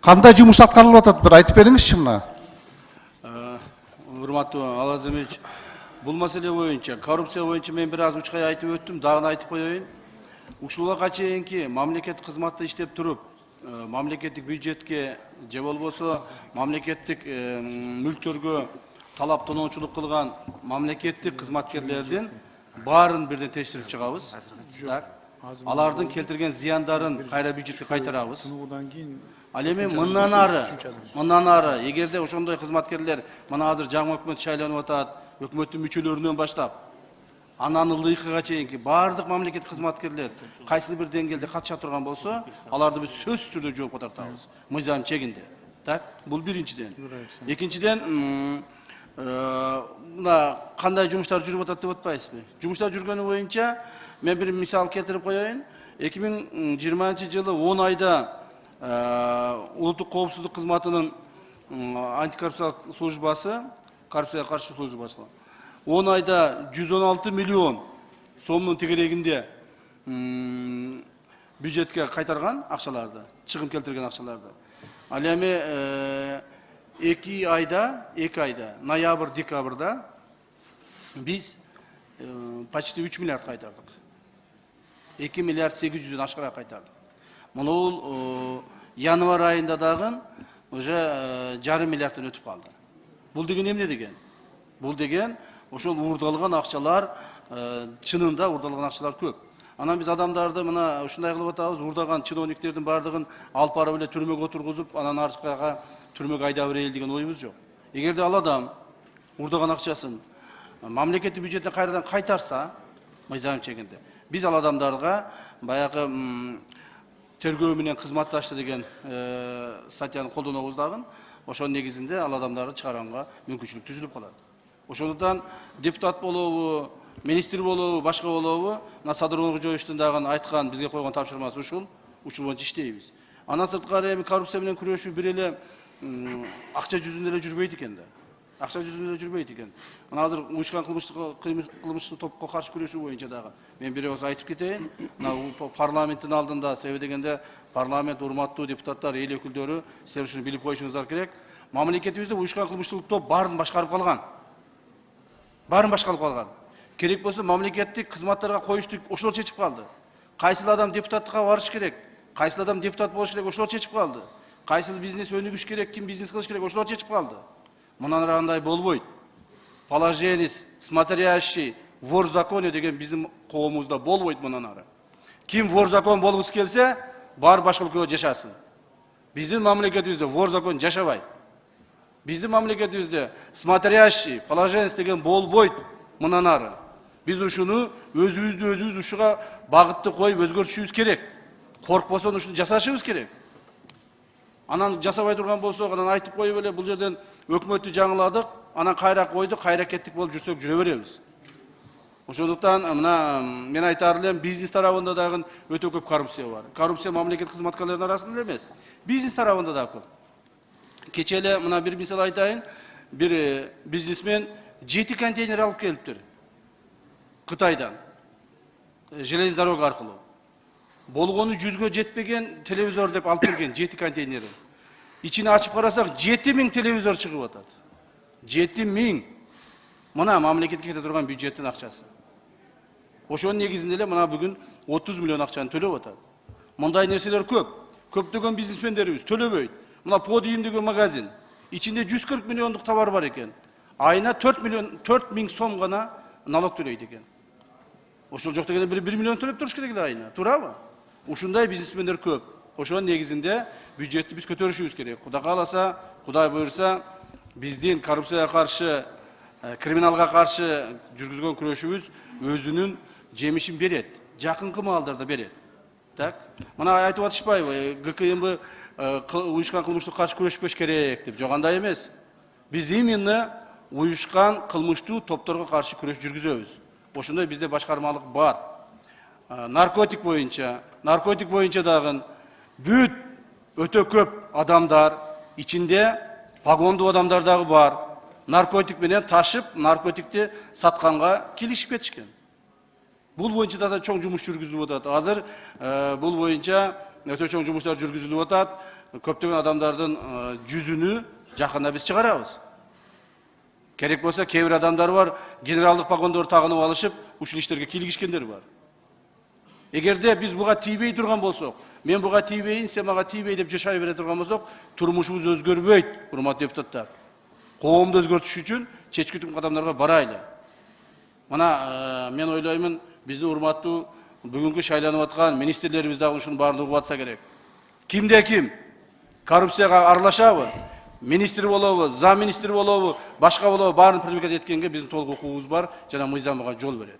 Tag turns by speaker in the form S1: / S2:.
S1: Кандай жумуш аткарылып атат, бир айтып бериңизчи мына.
S2: Урматтуу Алазымович, бул маселе боюнча, коррупция боюнча мен бир аз учкай айтып өттүм, дагы айтып коеюн. Ушулга чейинки мамлекеттик кызматта иштеп туруп, мамлекеттик бюджетке же болбосо мамлекеттик мүлктөргө талап тоноочулук кылган мамлекеттик кызматкерлердин баарын бирден текшерип чыгабыз. Алардын келтирген зыяндарын кайра бюджетке кайтарабыз. Ал эми мындан ары, эгерде ошондой кызматкерлер мына азыр жаңы өкмөт шайланып атат, өкмөттүн мүчөлөрүнөн баштап анан ылдыйкыга чейинки баардык мамлекеттик кызматкерлер кайсы бир деңгээлде катыша турган болсо, аларды биз сөзсүз түрдө жоопко тартабыз. Мыйзам чегинде. Так, бул биринчиден. Экинчиден, мына кандай жумуштар жүрүп атат деп атпайсызбы? Жумуштар жүргөнү боюнча мен бир мисал келтирип коеюн. 2020-жылы 10 айда улуттук коопсуздук кызматынын антикоррупциялык службасы, коррупцияга каршы службасы 10 айда 116 миллион сомдун тегерегинде бюджетке кайтарган акчаларды, чыгым келтирген акчаларды. Ал эми 2 айда, ноябрь, декабрда биз почти 3 миллиард кайтардык. 2 миллиард 800'дөн ашкараак кайтардык. Мына январь айында дагы уже жарым миллиардтан өтүп калды. Бул деген эмне деген? Бул деген ошол уурдалган акчалар, чынында уурдалган акчалар көп. Анан биз адамдарды мына ушундай кылып атабыз, уурдаган чиновниктердин баардыгын алып барып эле түрмөгө отургузуп, анан аркага түрмөгө айдап берели деген оюбуз жок. Эгерде ал адам уурдаган акчасын мамлекеттик бюджеттен кайрадан кайтарса, мыйзам чегинде, биз ал адамдарга баягы тергөө менен кызматташты деген статьяны колдонобуз дагы, ошонун негизинде ал адамдарды чыгаранга мүмкүнчүлүк түзүлүп калат. Ошондуктан депутат болобу, министр болобу, башка болобу, мына Садыр Кожоевичтин дагы айткан, бизге койгон тапшырмасы ушул боюнча иштейбиз. Андан сырткары эми коррупция менен күрөшүү бир эле акча жүзүндө эле жүрбөйт экен да. Акча жүзүндө эле жүрбөйт экен. Мына азыр уюшкан кылмыштуу топко каршы күрөшүү боюнча дагы мен бир өз айтып кетейин. Мына парламенттин алдында, себеби дегенде парламент урматтуу депутаттар, эл өкүлдөрү, силер ушуну билип коюшуңуздар керек. Мамлекетибизде уюшкан кылмыштуулук топ баарын башкарып калган. Керек болсо мамлекеттик кызматтарга коюшту ошолор чечип калды. Кайсыл адам депутаттыкка барыш керек, кайсыл адам депутат болуш керек, ошолор чечип калды. Кайсыл бизнес өнүгүш керек, ким бизнес кылыш керек, ошолор чечип калды. Мындан ары андай болбойт. Положение смотрящий вор в законе деген биздин коомубузда болбойт мындан ары. Ким вор закон болгусу келсе, бар башка өлкөдө жашасын. Биздин мамлекетибизде вор закон жашабайт. Биздин мамлекетибизде смотрящий положение деген болбойт мындан ары. Биз ушуну өзүбүз ушуга багытты коюп өзгөртүшүбүз керек. Коркпосон ушуну жасашыбыз керек. Анан жасабай турган болсок, анан айтып коюп эле бул жерден өкмөттү жаңыладык, анан кайра койдук, кайра кеттик болуп жүрсөк жүрө беребиз. Ошондуктан мына мен айтар элем, бизнес тарабында дагы өтө көп коррупция бар. Коррупция мамлекеттик кызматкерлердин арасында эмес, бизнес тарабында да көп. Кече эле мына бир мисал айтайын, бир бизнесмен 7 контейнер алып келиптир. Кытайдан. Железный дорога аркылуу. Болгону 100гө жетпеген телевизор деп алып келген 7 контейнери. İçini açıp karasaq 7000 televizor çıkıp atады. 7000. Мына мамлекетке кете турган бюджеттин акчасы. Ошонун негизинде эле мына бүгүн 30 миллион акчаны төлөп атат. Мындай нерселер көп. Көптөгөн бизнесмендерибиз төлөбөйт. Мына Подиум деген магазин. İçinde 140 миллиондук товар бар экен. Айына 4000 сом гана налог төлөйт экен. Ошол жок дегенде 1 миллион төлөп туруш керек эле айына. Туурабы? Ушундай бизнесмендер көп. Ошонун негизинде бюджетти биз көтөрүшүбүз керек. Кудай кааласа, Кудай буйрса, биздин коррупцияга каршы, криминалга каршы жүргүзгөн күрөшүбүз өзүнүн жемишин берет. Жакынкы маалдарда берет. Так? Мына айтып атышпайбы, ГКМБ уюшкан кылмыштуу каршы күрөшпөш керек деп. Жок, андай эмес. Биз именно уюшкан кылмыштуу топторго каршы күрөш жүргүзөбүз. Ошондой бизде башкармалык бар. Наркотик боюнча дагы бүт өтө көп адамдар, ичинде погондуу адамдар дагы бар. Наркотик менен ташып, наркотикти сатканга келишип кетишкен. Бул боюнча да чоң жумуш жүргүзүлүп атат. Азыр бул боюнча өтө чоң жумуштар жүргүзүлүп атат. көптөгөн адамдардын жүзүнү жакында биз чыгарабыз. Керек болса кээ бир адамдар бар, генералдык погондорду тагынып алышып, ушул иштерге кийлигишкендер бар. Эгерде биз буга тийбей турган болсок, мен буга тийбейин, сен мага тийбей деп жашай бере турган болсок, турмушубуз өзгөрбөйт, урматтуу депутаттар. Коомду өзгөртүш үчүн чечкитим кадамдарга барайлы. Мына мен ойлоймун, биздин урматтуу бүгүнкү шайланып аткан министрлерибиз дагы ушунун баарын угуп атса керек. Кимде ким коррупцияга аралашабы, министр болобу, зам министр болобу, башка болобу, баарын привлекать эткенге биздин толук укугубуз бар жана мыйзам буга жол берет.